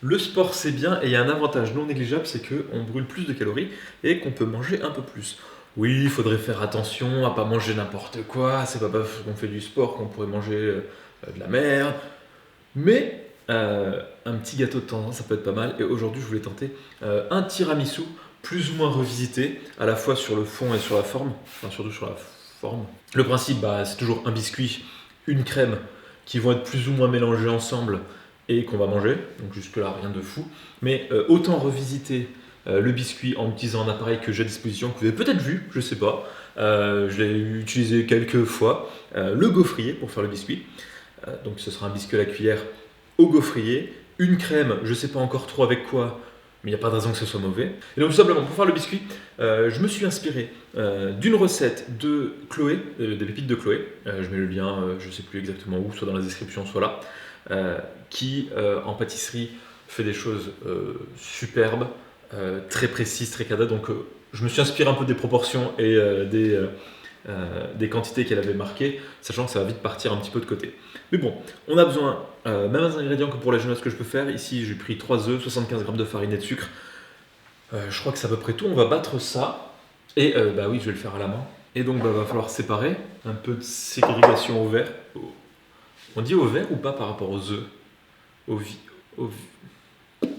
Le sport c'est bien et il y a un avantage non négligeable, c'est qu'on brûle plus de calories et qu'on peut manger un peu plus. Oui, il faudrait faire attention à pas manger n'importe quoi, c'est pas parce qu'on fait du sport qu'on pourrait manger de la merde, mais un petit gâteau de temps en temps ça peut être pas mal et aujourd'hui je voulais tenter un tiramisu plus ou moins revisité, à la fois sur le fond et sur la forme, enfin surtout sur la forme. Le principe c'est toujours un biscuit, une crème qui vont être plus ou moins mélangés ensemble et qu'on va manger, donc jusque-là rien de fou. Mais autant revisiter le biscuit en utilisant un appareil que j'ai à disposition, que vous avez peut-être vu, je sais pas. Je l'ai utilisé quelques fois, le gaufrier pour faire le biscuit. Donc ce sera un biscuit à la cuillère au gaufrier, une crème, je sais pas encore trop avec quoi, mais il n'y a pas de raison que ce soit mauvais. Et donc tout simplement, pour faire le biscuit, je me suis inspiré d'une recette de Chloé, des pépites de Chloé. Je mets le lien, je sais plus exactement où, soit dans la description, soit là. Qui en pâtisserie fait des choses superbes, très précises, très cadrées. Donc je me suis inspiré un peu des proportions et des quantités qu'elle avait marquées, sachant que ça va vite partir un petit peu de côté. Mais bon, on a besoin, même un ingrédient que pour la jeunesse que je peux faire. Ici, j'ai pris 3 œufs, 75 g de farine et de sucre. Je crois que c'est à peu près tout. On va battre ça. Et bah oui, je vais le faire à la main. Et donc, va falloir séparer un peu de ségrégation au verre. On dit au verre ou pas par rapport aux œufs? Au vi- au vi-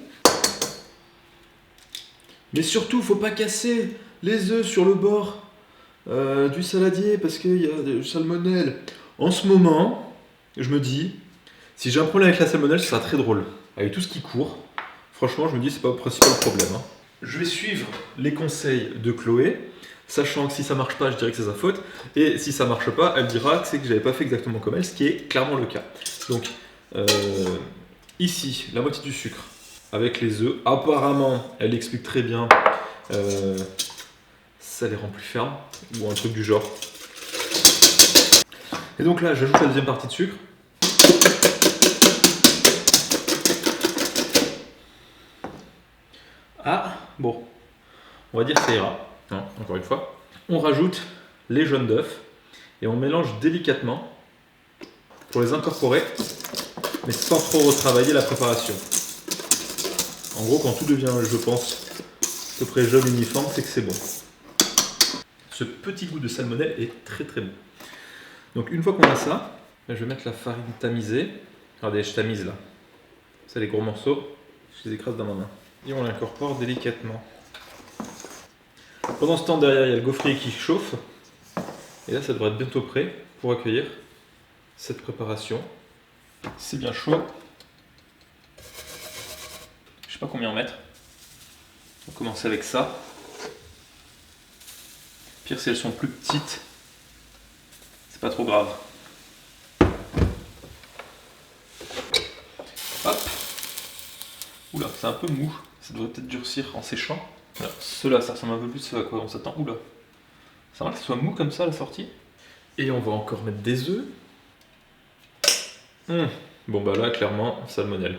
Mais surtout, faut pas casser les œufs sur le bord du saladier parce qu'il y a des salmonelles. En ce moment, je me dis, si j'ai un problème avec la salmonelle, ce sera très drôle. Avec tout ce qui court, franchement, je me dis, c'est pas le principal problème. Je vais suivre les conseils de Chloé, sachant que si ça marche pas, je dirais que c'est sa faute. Et si ça marche pas, elle dira que c'est que j'avais pas fait exactement comme elle, ce qui est clairement le cas. Donc, ici, la moitié du sucre avec les œufs. Apparemment, elle explique très bien, ça les rend plus fermes, ou un truc du genre. Et donc là, j'ajoute la deuxième partie de sucre. Ah, bon, on va dire que ça ira, hein, encore une fois. On rajoute les jaunes d'œufs et on mélange délicatement pour les incorporer, mais sans trop retravailler la préparation. En gros, quand tout devient, je pense, à peu près jaune uniforme, c'est que c'est bon. Ce petit goût de salmonelle est très très bon. Donc une fois qu'on a ça, je vais mettre la farine tamisée. Regardez, je tamise là. C'est les gros morceaux, je les écrase dans ma main. Et on l'incorpore délicatement. Pendant ce temps, derrière, il y a le gaufrier qui chauffe. Et là, ça devrait être bientôt prêt pour accueillir cette préparation. C'est bien chaud. Je sais pas combien en mettre. On va commencer avec ça. Pire si elles sont plus petites, c'est pas trop grave. Hop. Oula, c'est un peu mou. Ça devrait peut-être durcir en séchant. Voilà. Ceux-là, ça ressemble un peu plus à quoi on s'attend. Oula. Ça va que ce soit mou comme ça à la sortie. Et on va encore mettre des œufs. Bon bah là, clairement, salmonelle.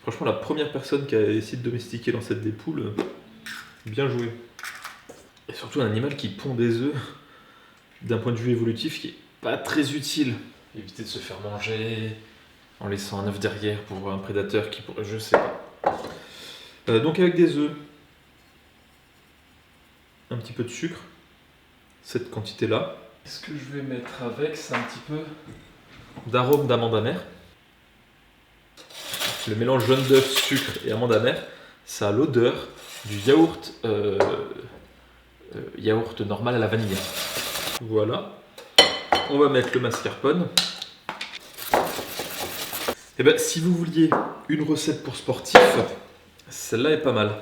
Franchement, la première personne qui a essayé de domestiquer l'ancêtre des poules, bien joué. Et surtout un animal qui pond des œufs, d'un point de vue évolutif, qui est pas très utile. Éviter de se faire manger en laissant un œuf derrière pour un prédateur qui pourrait, je sais pas. Donc avec des œufs, un petit peu de sucre, cette quantité-là. Ce que je vais mettre avec, c'est un petit peu d'arôme d'amande amère. Le mélange jaune d'œuf, sucre et amande amère, ça a l'odeur du yaourt, yaourt normal à la vanille. Voilà. On va mettre le mascarpone. Et ben, si vous vouliez une recette pour sportif, celle-là est pas mal.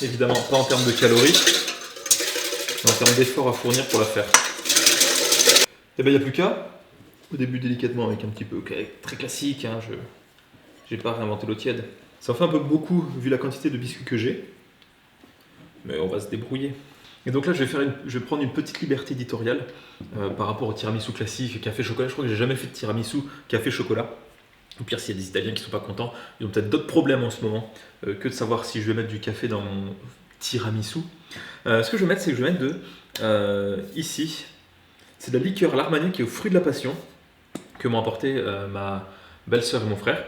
Évidemment, pas en termes de calories, mais en termes d'efforts à fournir pour la faire. Et ben, il n'y a plus qu'à. Au début, délicatement, avec un petit peu très classique. Hein, j'ai pas réinventé l'eau tiède. Ça en fait un peu beaucoup vu la quantité de biscuits que j'ai. Mais on va se débrouiller. Et donc là, je vais prendre une petite liberté éditoriale par rapport au tiramisu classique, café chocolat. Je crois que j'ai jamais fait de tiramisu café chocolat. Au pire, s'il y a des Italiens qui sont pas contents, ils ont peut-être d'autres problèmes en ce moment que de savoir si je vais mettre du café dans mon tiramisu. Ce que je vais mettre, c'est que je vais mettre ici, c'est de la liqueur l'Armagnac qui est au fruit de la passion que m'ont apporté ma belle-sœur et mon frère.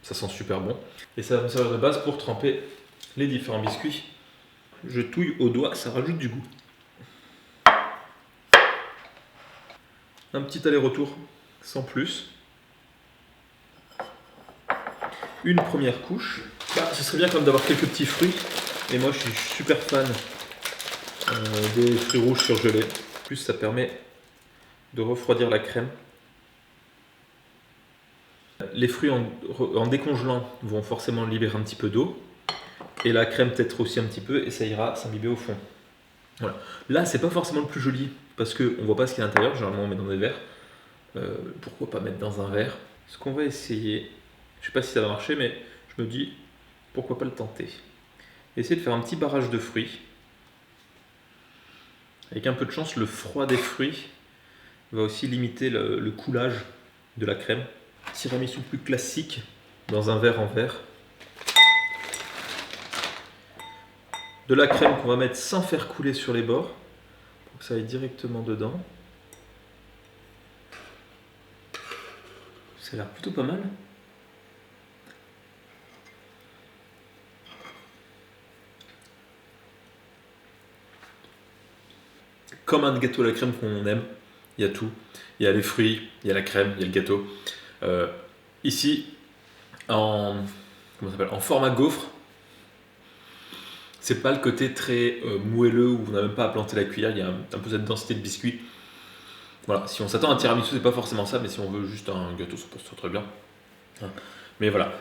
Ça sent super bon. Et ça va me servir de base pour tremper les différents biscuits. Je touille au doigt, ça rajoute du goût. Un petit aller-retour, sans plus. Une première couche. Ce serait bien quand même d'avoir quelques petits fruits. Et moi je suis super fan des fruits rouges surgelés. En plus ça permet de refroidir la crème. Les fruits en décongelant vont forcément libérer un petit peu d'eau. Et la crème peut-être aussi un petit peu et ça ira s'imbiber au fond. Voilà. Là c'est pas forcément le plus joli parce qu'on ne voit pas ce qu'il y a à l'intérieur. Généralement on met dans des verres. Pourquoi pas mettre dans un verre? Ce qu'on va essayer, je sais pas si ça va marcher mais je me dis pourquoi pas le tenter. Essayer de faire un petit barrage de fruits. Avec un peu de chance, le froid des fruits va aussi limiter le coulage de la crème. Tiramisu plus classique dans un verre en verre. De la crème qu'on va mettre sans faire couler sur les bords pour que ça aille directement dedans. Ça a l'air plutôt pas mal. Comme un gâteau à la crème qu'on aime, il y a tout. Il y a les fruits, il y a la crème, il y a le gâteau. Ici, en format gaufre, c'est pas le côté très moelleux où on n'a même pas à planter la cuillère, il y a un peu cette densité de biscuit. Voilà, si on s'attend à un tiramisu, c'est pas forcément ça, mais si on veut juste un gâteau, ça passe très bien. Mais voilà,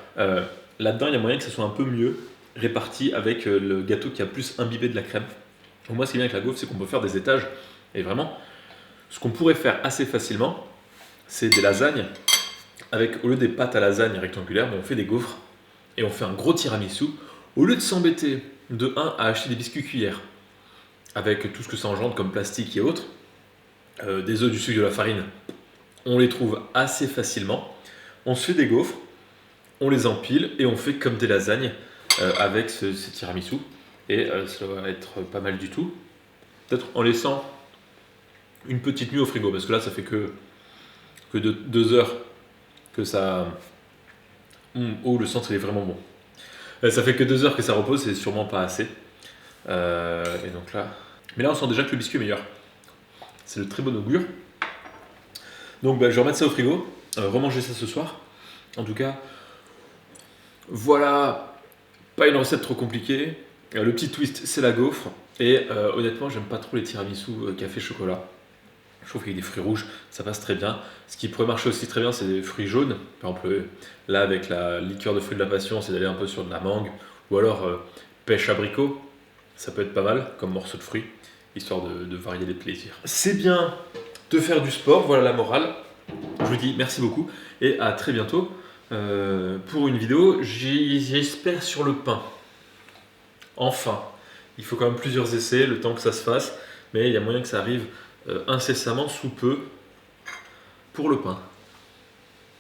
là-dedans, il y a moyen que ça soit un peu mieux réparti avec le gâteau qui a plus imbibé de la crème. Donc moi, ce qui est bien avec la gaufre, c'est qu'on peut faire des étages. Et vraiment, ce qu'on pourrait faire assez facilement, c'est des lasagnes. Avec, au lieu des pâtes à lasagne rectangulaires, on fait des gaufres et on fait un gros tiramisu. Au lieu de s'embêter de 1 à acheter des biscuits cuillères, avec tout ce que ça engendre comme plastique et autres, des œufs, du sucre, de la farine, on les trouve assez facilement. On se fait des gaufres, on les empile et on fait comme des lasagnes avec ces tiramisu. Et ça va être pas mal du tout. Peut-être en laissant une petite nuit au frigo, parce que là ça fait que 2 heures que ça... Oh, le centre il est vraiment bon. Ça fait que 2 heures que ça repose, c'est sûrement pas assez. Et donc là... Mais là on sent déjà que le biscuit est meilleur. C'est de très bon augure. Donc je vais remettre ça au frigo, remanger ça ce soir. En tout cas, voilà, pas une recette trop compliquée. Le petit twist, c'est la gaufre. Et honnêtement, j'aime pas trop les tiramisu café chocolat. Je trouve qu'avec des fruits rouges, ça passe très bien. Ce qui pourrait marcher aussi très bien, c'est des fruits jaunes. Par exemple, là, avec la liqueur de fruits de la passion, c'est d'aller un peu sur de la mangue. Ou alors pêche abricot. Ça peut être pas mal comme morceau de fruits, histoire de varier les plaisirs. C'est bien de faire du sport, voilà la morale. Je vous dis merci beaucoup et à très bientôt pour une vidéo, j'espère sur le pain. Enfin, il faut quand même plusieurs essais, le temps que ça se fasse, mais il y a moyen que ça arrive incessamment sous peu pour le pain.